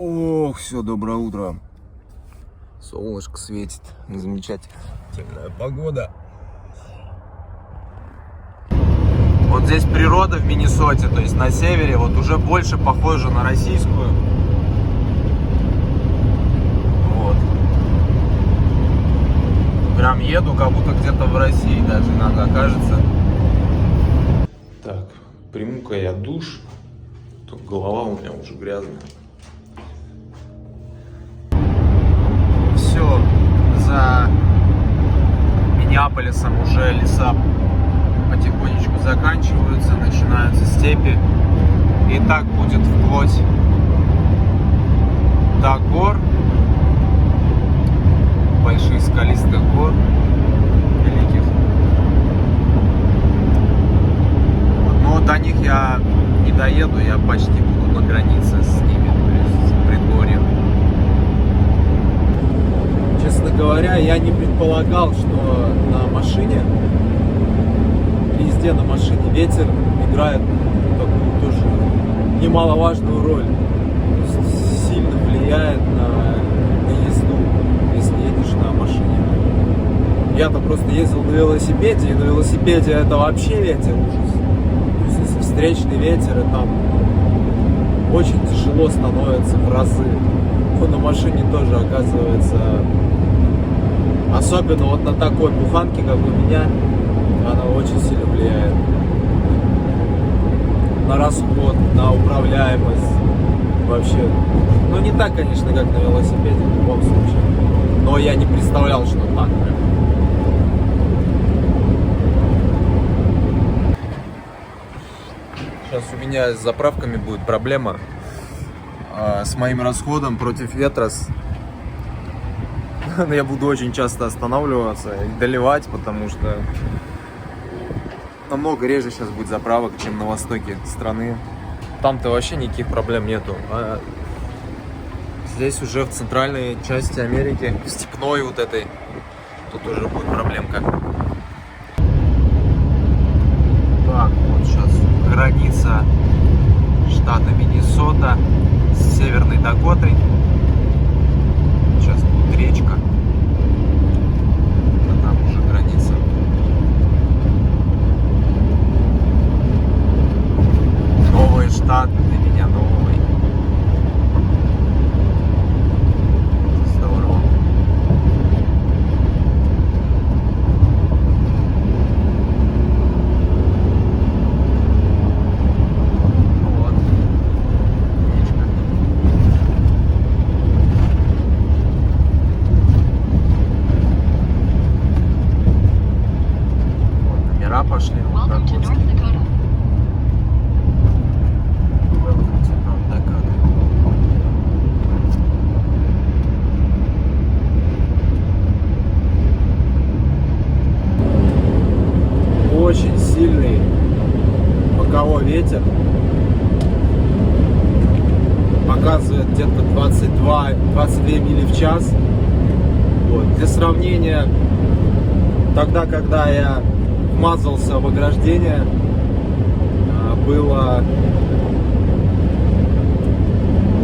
Ох, все, доброе утро. Солнышко светит, замечательная погода. Вот здесь природа в Миннесоте, то есть на севере, вот уже больше похожа на российскую. Вот. Прям еду, как будто где-то в России даже иногда кажется. Так, приму-ка я душ. Тут голова у меня уже грязная. Все, за Миннеаполисом уже леса потихонечку заканчиваются, начинаются степи. И так будет вплоть до гор, больших скалистых гор, великих. Но до них я не доеду, я почти буду на границе с ними, то есть в предгорье. Честно говоря, я не предполагал, что на машине, везде на машине ветер играет такую тоже немаловажную роль. То есть сильно влияет на езду, если едешь на машине. Я-то просто ездил на велосипеде, и на велосипеде это вообще ветер, ужас. То есть если встречный ветер, и там очень тяжело становится в разы. Но на машине тоже оказывается. Особенно вот на такой буханке, как у меня, она очень сильно влияет на расход, на управляемость вообще. Ну не так, конечно, как на велосипеде в любом случае, но я не представлял, что так прям. Сейчас у меня с заправками будет проблема с моим расходом против ветра. Я буду очень часто останавливаться и доливать, потому что намного реже сейчас будет заправок, чем на востоке страны. Там-то вообще никаких проблем нету. А здесь уже в центральной части Америки, в степной вот этой, тут уже будет проблемка. Так, вот сейчас граница штата Миннесота с Северной Дакотой. Сейчас будет речка. А там уже граница. Новый штат для меня новый. Здорово. Вот. Речка. Вот номера пошли. Очень сильный боковой ветер, показывает где-то 22 мили в час. Вот. Для сравнения, тогда, когда я вмазался в ограждение, было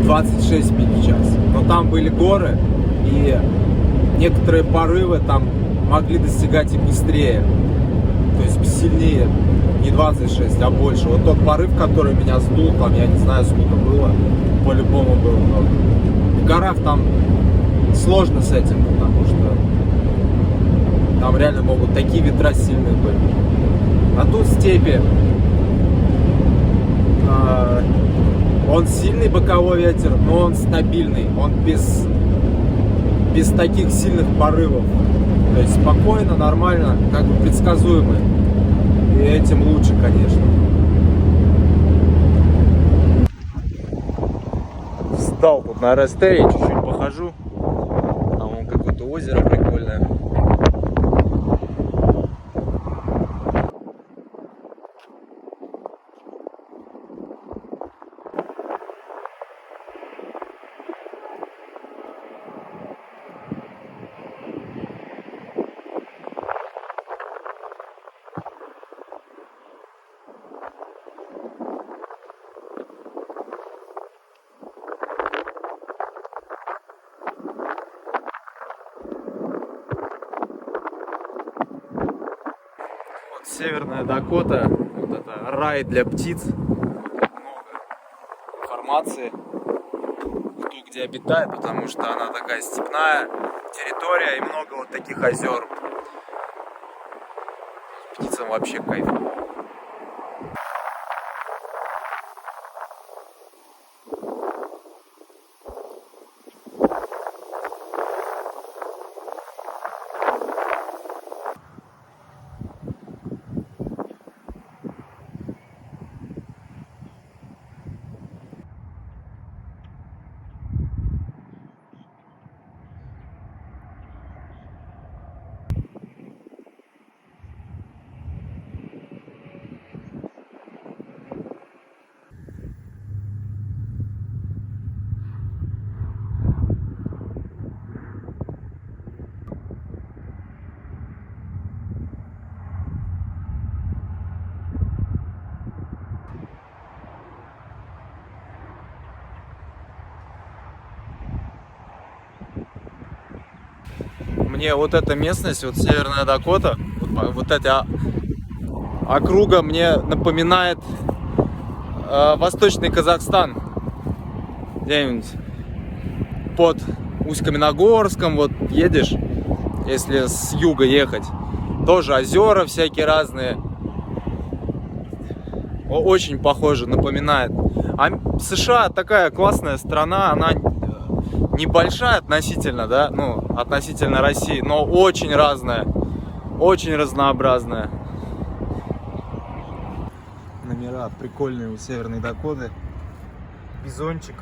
26 миль в час. Но там были горы, и некоторые порывы там могли достигать и быстрее. То есть сильнее, не 26, а больше. Вот тот порыв, который меня сдул, там, я не знаю, сколько было, по-любому было много. В горах там сложно с этим, потому что там реально могут такие ветра сильные быть. А тут степи. Он сильный боковой ветер, но он стабильный. Он без таких сильных порывов. То есть спокойно, нормально, как бы предсказуемый. И этим лучше, конечно. Встал тут на Рестере, чуть-чуть похожу. Там вон какое-то озеро прикольное. Северная Дакота, вот это рай для птиц. Много информации, кто где обитает, потому что она такая степная территория и много вот таких озер. Птицам вообще кайф. Мне вот эта местность, вот Северная Дакота, вот эта округа мне напоминает Восточный Казахстан. Где-нибудь под Усть-Каменогорском вот едешь, если с юга ехать. Тоже озера всякие разные. Очень похоже, напоминает. А США такая классная страна, она небольшая относительно, да, ну, относительно России, но очень разная, очень разнообразная. Номера прикольные у Северной Дакоты. Бизончик,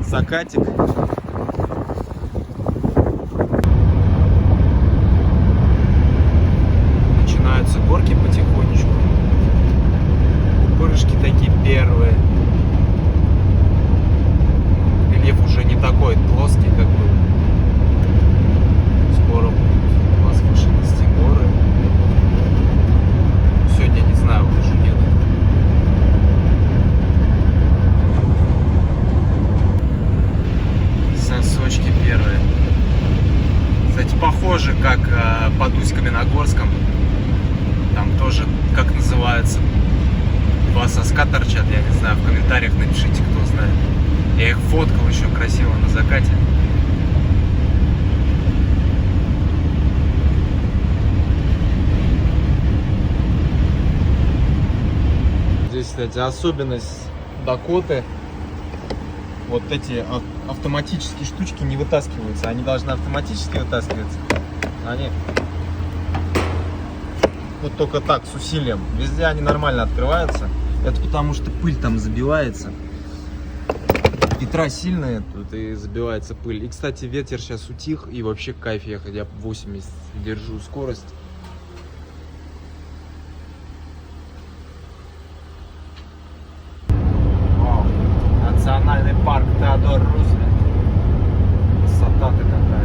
закатик. Начинаются горки потихонечку. Пупырышки такие первые. Рельеф уже не такой плоский, как был. Скоро будут возвышенности горы. Сегодня не знаю, уже нет. Сосочки первые. Кстати, похоже, как под Усть-Каменогорском. Там тоже, как называется, два соска торчат, я не знаю, в комментариях напишите, кто знает. Я их фоткал еще красиво на закате. Здесь, кстати, особенность Дакоты. Вот эти автоматические штучки не вытаскиваются. Они должны автоматически вытаскиваться. Они вот только так, с усилием. Везде они нормально открываются. Это потому что пыль там забивается. Ветра сильные, тут и забивается пыль. И, кстати, ветер сейчас утих, и вообще кайф ехать. Я 80 держу скорость. Вау. Национальный парк Теодор Рузвельт. Красота-то какая.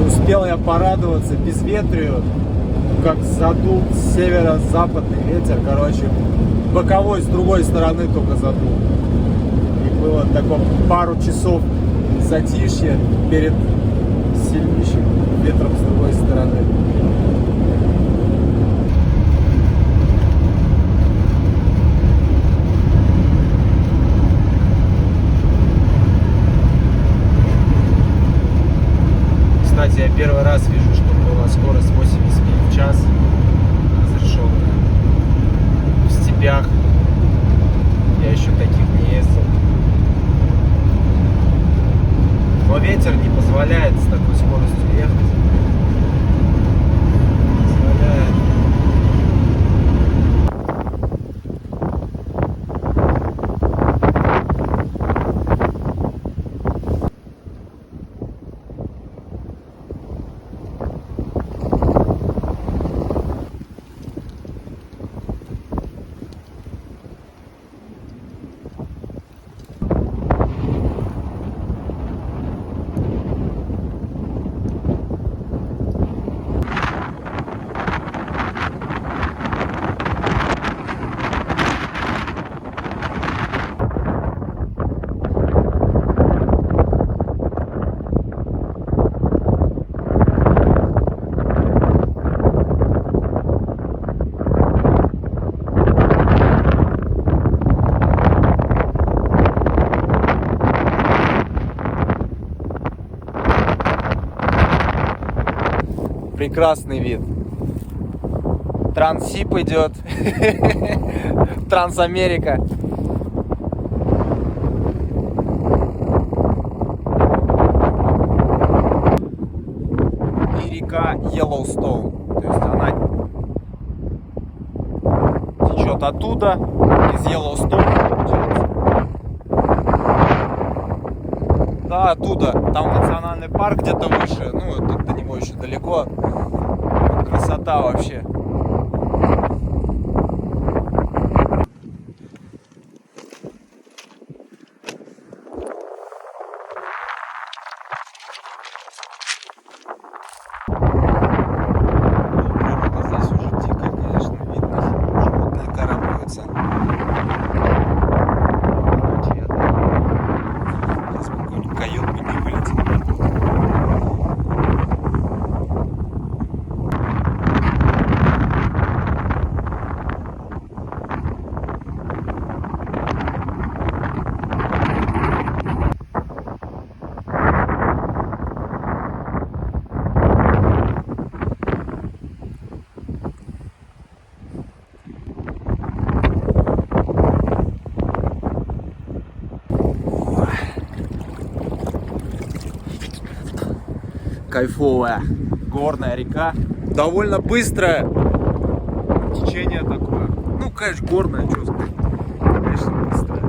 Успел я порадоваться безветрию, как задул северо-западный ветер, короче, боковой с другой стороны только задул. И было такое пару часов затишья перед сильнейшим ветром с другой стороны. Кстати, я первый раз вижу, что была скорость 80 миль в час разрешенная в степях. Я еще таких не ездил. Но ветер не позволяет с такой скоростью ехать. Не позволяет. Прекрасный вид. Транссиб идет. Трансамерика. И река Йеллоустоун. То есть она течет оттуда, из Йеллоустоуна, получается. Да, оттуда. Там национальный парк где-то выше. Ну, до него еще далеко. Вот красота вообще. Кайфовая горная река, довольно быстрое течение такое. Ну, конечно, горное, что сказать. Конечно, быстрое.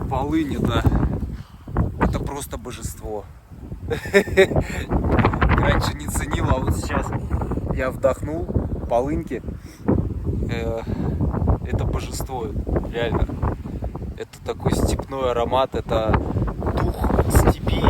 Полынь это просто божество. Раньше не ценил, а вот сейчас я вдохнул полыньки. Это божество, реально. Это такой степной аромат, это дух степи.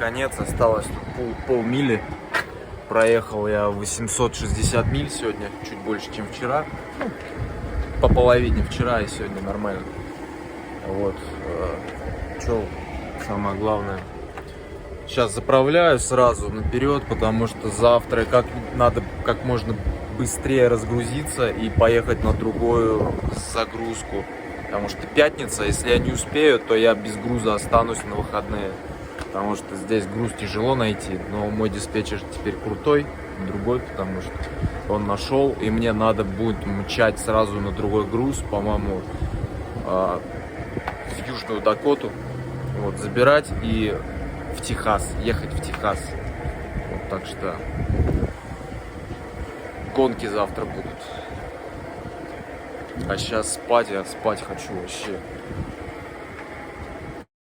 конец, осталось тут полмили. Проехал я 860 миль сегодня, чуть больше, чем вчера. Ну, по половине вчера и сегодня нормально. Вот. Что самое главное. Сейчас заправляю сразу наперед, потому что завтра надо как можно быстрее разгрузиться и поехать на другую загрузку. Потому что пятница, если я не успею, то я без груза останусь на выходные. Потому что здесь груз тяжело найти, но мой диспетчер теперь крутой, другой, потому что он нашел, и мне надо будет мчать сразу на другой груз, по-моему, в Южную Дакоту, вот, забирать и в Техас, ехать в Техас. Вот, так что гонки завтра будут. А сейчас спать, я спать хочу вообще.